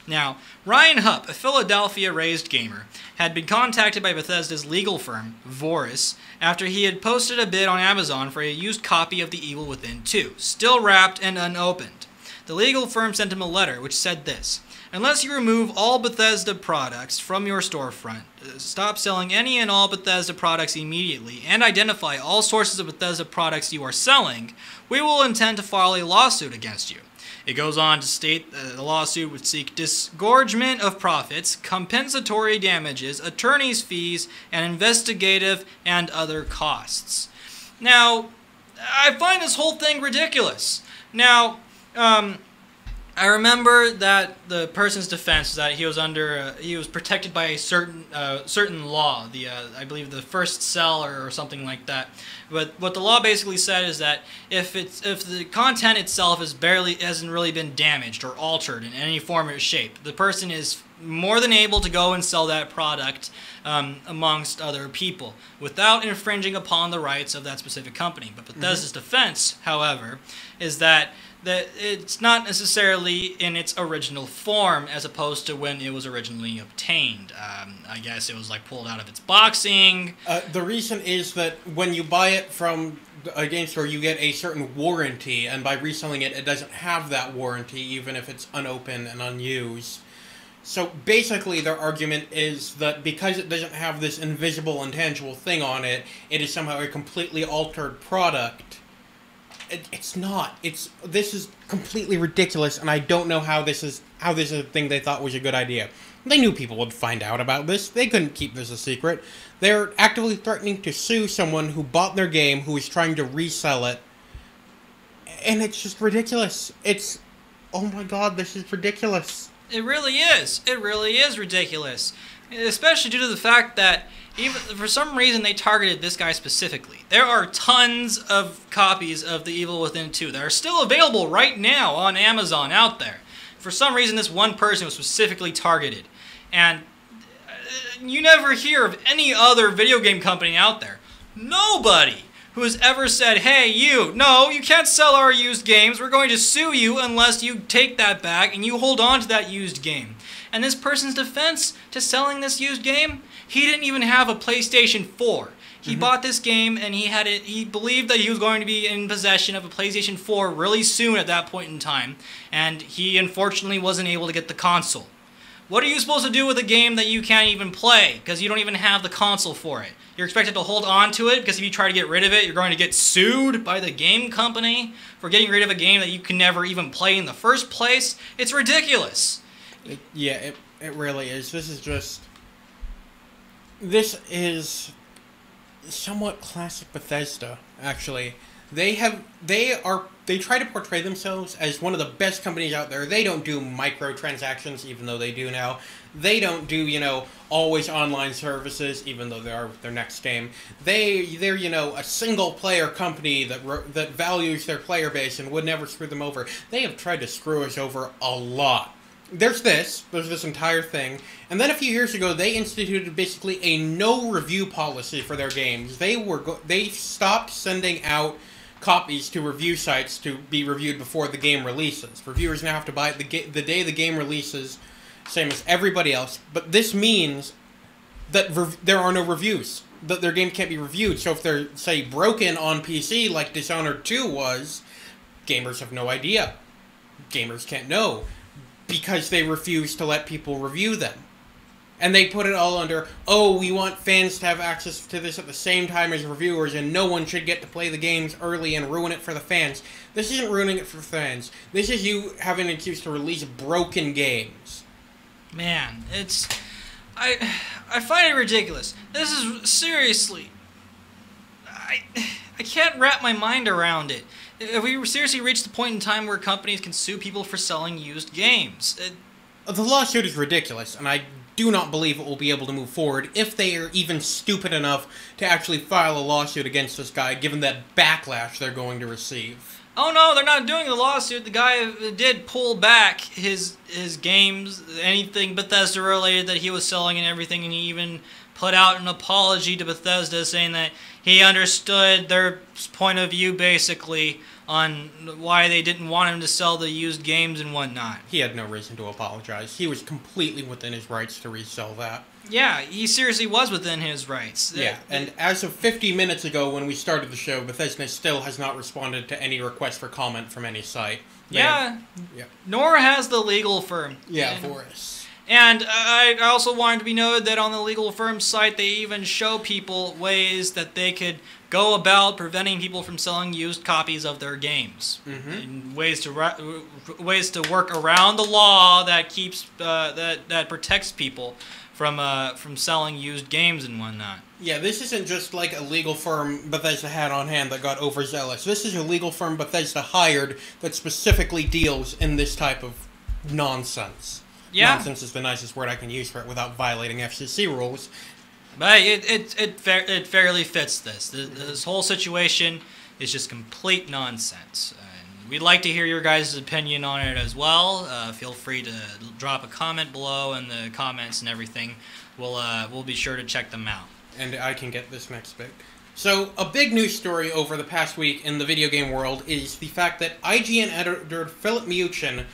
Now, Ryan Hupp, a Philadelphia-raised gamer, had been contacted by Bethesda's legal firm, Voris, after he had posted a bid on Amazon for a used copy of The Evil Within 2, still wrapped and unopened. The legal firm sent him a letter which said this: unless you remove all Bethesda products from your storefront, stop selling any and all Bethesda products immediately, and identify all sources of Bethesda products you are selling, we will intend to file a lawsuit against you. It goes on to state that the lawsuit would seek disgorgement of profits, compensatory damages, attorney's fees, and investigative and other costs. Now, I find this whole thing ridiculous. Now, I remember that the person's defense was that he was protected by a certain law, I believe the first seller or something like that. But what the law basically said is that if the content itself hasn't really been damaged or altered in any form or shape, the person is more than able to go and sell that product amongst other people without infringing upon the rights of that specific company. But Bethesda's defense, however, is that it's not necessarily in its original form as opposed to when it was originally obtained. I guess it was like pulled out of its boxing. The reason is that when you buy it from a game store, you get a certain warranty, and by reselling it, it doesn't have that warranty, even if it's unopened and unused. So basically, their argument is that because it doesn't have this invisible, intangible thing on it, it is somehow a completely altered product. It's not. This is completely ridiculous, and I don't know how this is a thing they thought was a good idea. They knew people would find out about this. They couldn't keep this a secret. They're actively threatening to sue someone who bought their game, who is trying to resell it, and it's just ridiculous. Oh my god, this is ridiculous. It really is. It really is ridiculous. Especially due to the fact that even for some reason they targeted this guy specifically. There are tons of copies of The Evil Within 2 that are still available right now on Amazon out there. For some reason this one person was specifically targeted. And you never hear of any other video game company out there. Nobody who has ever said, hey, you can't sell our used games. We're going to sue you unless you take that back and you hold on to that used game. And this person's defense to selling this used game, he didn't even have a PlayStation 4. He bought this game and he believed that he was going to be in possession of a PlayStation 4 really soon at that point in time, and he unfortunately wasn't able to get the console. What are you supposed to do with a game that you can't even play because you don't even have the console for it? You're expected to hold on to it because if you try to get rid of it, you're going to get sued by the game company for getting rid of a game that you can never even play in the first place? It's ridiculous. It really is. This is somewhat classic Bethesda, actually. They try to portray themselves as one of the best companies out there. They don't do microtransactions, even though they do now. They don't do, always online services, even though they are their next game. They're a single-player company that values their player base and would never screw them over. They have tried to screw us over a lot. There's this entire thing, and then a few years ago they instituted basically a no review policy for their games. They stopped sending out copies to review sites to be reviewed before the game releases. Reviewers now have to buy it the day the game releases, same as everybody else. But this means that there are no reviews, that their game can't be reviewed. So if they're, say, broken on PC like Dishonored 2 was, gamers have no idea. Gamers can't know, because they refuse to let people review them. And they put it all under, we want fans to have access to this at the same time as reviewers, and no one should get to play the games early and ruin it for the fans. This isn't ruining it for fans. This is you having an excuse to release broken games. Man, I find it ridiculous. This is, seriously, I can't wrap my mind around it. Have we seriously reached the point in time where companies can sue people for selling used games? The lawsuit is ridiculous, and I do not believe it will be able to move forward if they are even stupid enough to actually file a lawsuit against this guy, given that backlash they're going to receive. Oh no, they're not doing the lawsuit. The guy did pull back his games, anything Bethesda related that he was selling and everything, and he even put out an apology to Bethesda saying that he understood their point of view, basically, on why they didn't want him to sell the used games and whatnot. He had no reason to apologize. He was completely within his rights to resell that. Yeah, he seriously was within his rights. Yeah, and as of 50 minutes ago when we started the show, Bethesda still has not responded to any request for comment from any site. Yeah. Nor has the legal firm. Yeah, Voris. And I also wanted to be noted that on the legal firm site, they even show people ways that they could go about preventing people from selling used copies of their games. And ways to work around the law that keeps that protects people from selling used games and whatnot. Yeah, this isn't just like a legal firm Bethesda had on hand that got overzealous. This is a legal firm Bethesda hired that specifically deals in this type of nonsense. Yeah. Nonsense is the nicest word I can use for it without violating FCC rules. But it fairly fits this. This whole situation is just complete nonsense. And we'd like to hear your guys' opinion on it as well. Feel free to drop a comment below in the comments and everything. We'll be sure to check them out. And I can get this next bit. So, a big news story over the past week in the video game world is the fact that IGN editor Philip Muchin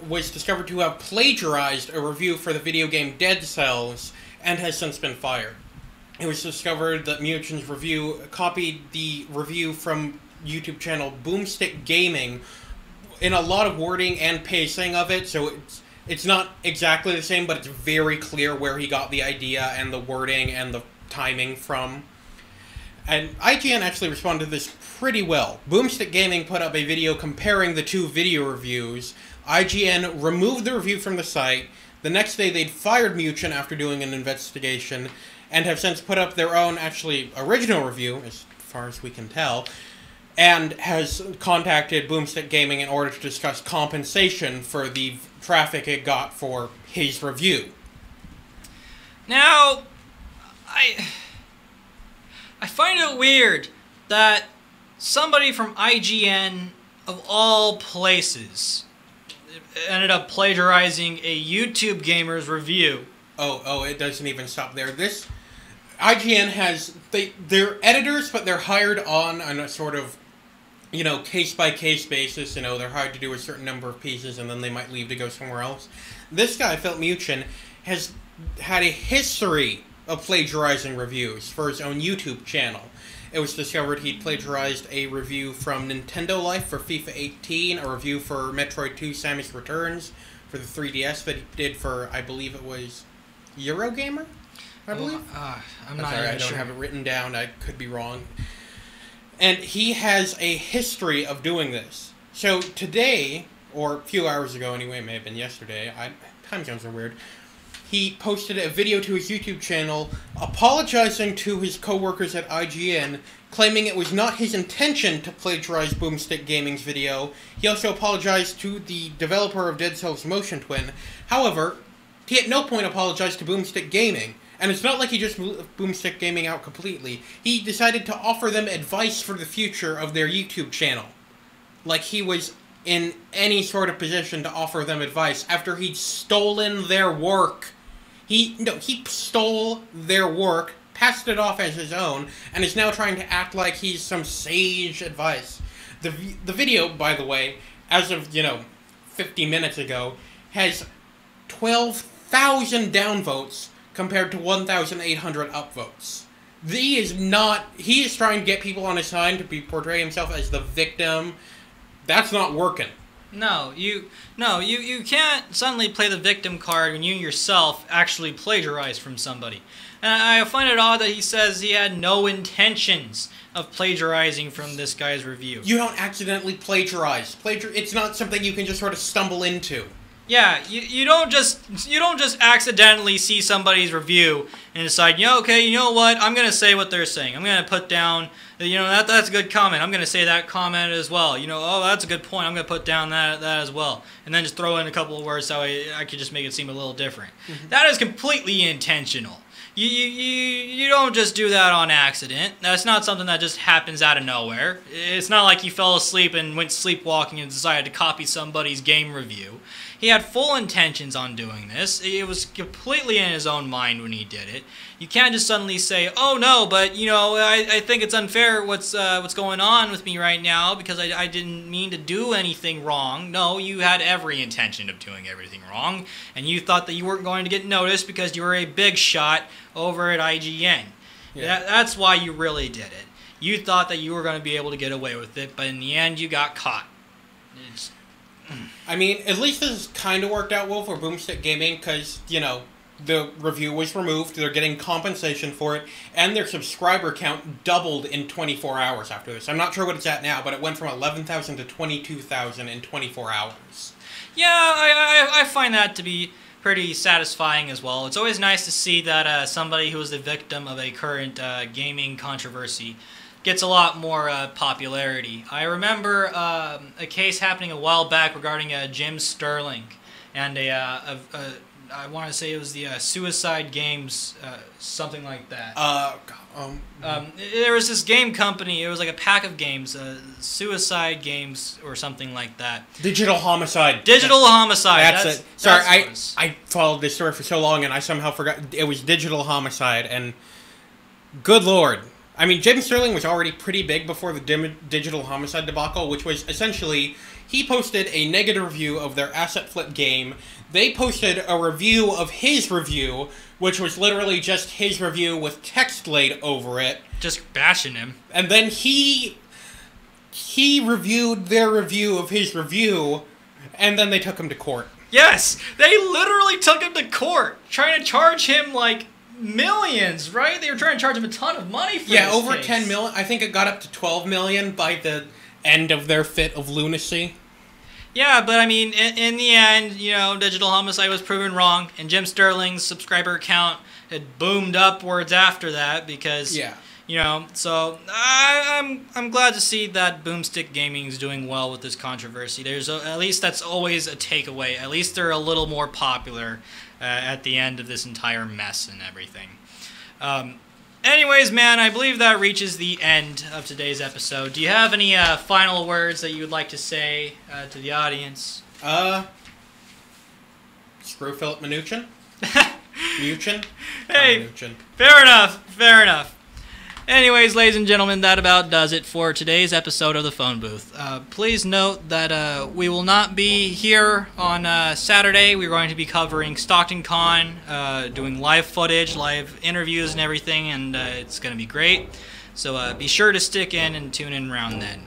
was discovered to have plagiarized a review for the video game Dead Cells and has since been fired. It was discovered that Muchin's review copied the review from YouTube channel Boomstick Gaming in a lot of wording and pacing of it, so it's not exactly the same, but it's very clear where he got the idea and the wording and the timing from. And IGN actually responded to this pretty well. Boomstick Gaming put up a video comparing the two video reviews. IGN removed the review from the site. The next day they'd fired Muchin after doing an investigation, and have since put up their own, actually, original review, as far as we can tell, and has contacted Boomstick Gaming in order to discuss compensation for the traffic it got for his review. Now, I find it weird that somebody from IGN, of all places, ended up plagiarizing a YouTube gamer's review Oh, it doesn't even stop there. This IGN has they're editors, but they're hired on a sort of, case by case basis. They're hired to do a certain number of pieces, and then they might leave to go somewhere else. This guy, Philip Muchin, has had a history of plagiarizing reviews for his own YouTube channel. It was discovered he'd plagiarized a review from Nintendo Life for FIFA 18, a review for Metroid 2 Samus Returns for the 3DS that he did for, I believe it was Eurogamer, I believe? I'm not sorry, I don't have it written down. I could be wrong. And he has a history of doing this. So today, or a few hours ago anyway, it may have been yesterday, time zones are weird, he posted a video to his YouTube channel apologizing to his coworkers at IGN, claiming it was not his intention to plagiarize Boomstick Gaming's video. He also apologized to the developer of Dead Cells Motion Twin. However, he at no point apologized to Boomstick Gaming. And it's not like he just moved Boomstick Gaming out completely. He decided to offer them advice for the future of their YouTube channel. Like he was in any sort of position to offer them advice after he'd stolen their work. He stole their work, passed it off as his own, and is now trying to act like he's some sage advice. The video, by the way, as of, 50 minutes ago, has 12,000 downvotes compared to 1,800 upvotes. He is trying to get people on his side to portray himself as the victim. That's not working. No, you can't suddenly play the victim card when you yourself actually plagiarized from somebody. And I find it odd that he says he had no intentions of plagiarizing from this guy's review. You don't accidentally plagiarize. It's not something you can just sort of stumble into. Yeah, you don't just accidentally see somebody's review and decide, okay, you know what, I'm gonna say what they're saying. I'm gonna put down, that's a good comment. I'm gonna say that comment as well. Oh, that's a good point. I'm gonna put down that as well, and then just throw in a couple of words so I could just make it seem a little different. Mm-hmm. That is completely intentional. You don't just do that on accident. That's not something that just happens out of nowhere. It's not like you fell asleep and went sleepwalking and decided to copy somebody's game review. He had full intentions on doing this. It was completely in his own mind when he did it. You can't just suddenly say, oh no, but I think it's unfair what's going on with me right now because I didn't mean to do anything wrong. No, you had every intention of doing everything wrong, and you thought that you weren't going to get noticed because you were a big shot over at IGN. Yeah. That's why you really did it. You thought that you were going to be able to get away with it, but in the end you got caught. I mean, at least this has kind of worked out well for Boomstick Gaming because, the review was removed, they're getting compensation for it, and their subscriber count doubled in 24 hours after this. I'm not sure what it's at now, but it went from 11,000 to 22,000 in 24 hours. Yeah, I find that to be pretty satisfying as well. It's always nice to see that somebody who is the victim of a current gaming controversy gets a lot more popularity. I remember a case happening a while back regarding Jim Sterling and I want to say it was the Suicide Games, something like that. There was this game company, it was like a pack of games, Suicide Games or something like that. Digital Homicide. Digital Homicide. That's it. Sorry, I followed this story for so long and I somehow forgot. It was Digital Homicide, and good lord. I mean, Jim Sterling was already pretty big before the Digital Homicide debacle, which was essentially, he posted a negative review of their asset flip game. They posted a review of his review, which was literally just his review with text laid over it. Just bashing him. And then he reviewed their review of his review, and then they took him to court. Yes! They literally took him to court, trying to charge him, millions, right? They were trying to charge him a ton of money for this over case. 10 million. I think it got up to 12 million by the end of their fit of lunacy. Yeah, but I mean, in the end, Digital Homicide was proven wrong, and Jim Sterling's subscriber count had boomed upwards after that because, so I'm glad to see that Boomstick Gaming is doing well with this controversy. At least that's always a takeaway. At least they're a little more popular at the end of this entire mess and everything. Anyways, man, I believe that reaches the end of today's episode. Do you have any final words that you would like to say to the audience? Screw Philip Mnuchin. Muchin? Hey, Muchin. fair enough. Fair enough. Anyways, ladies and gentlemen, that about does it for today's episode of the Phone Booth. Please note that we will not be here on Saturday. We're going to be covering Stockton Con, doing live footage, live interviews and everything, and it's going to be great. So be sure to stick in and tune in around then.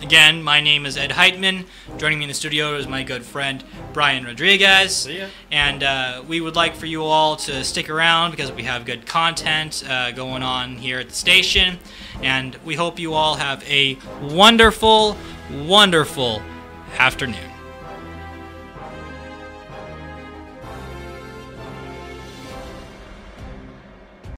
Again, my name is Ed Heitman. Joining me in the studio is my good friend Brian Rodriguez. See ya. And we would like for you all to stick around because we have good content going on here at the station. And we hope you all have a wonderful, wonderful afternoon.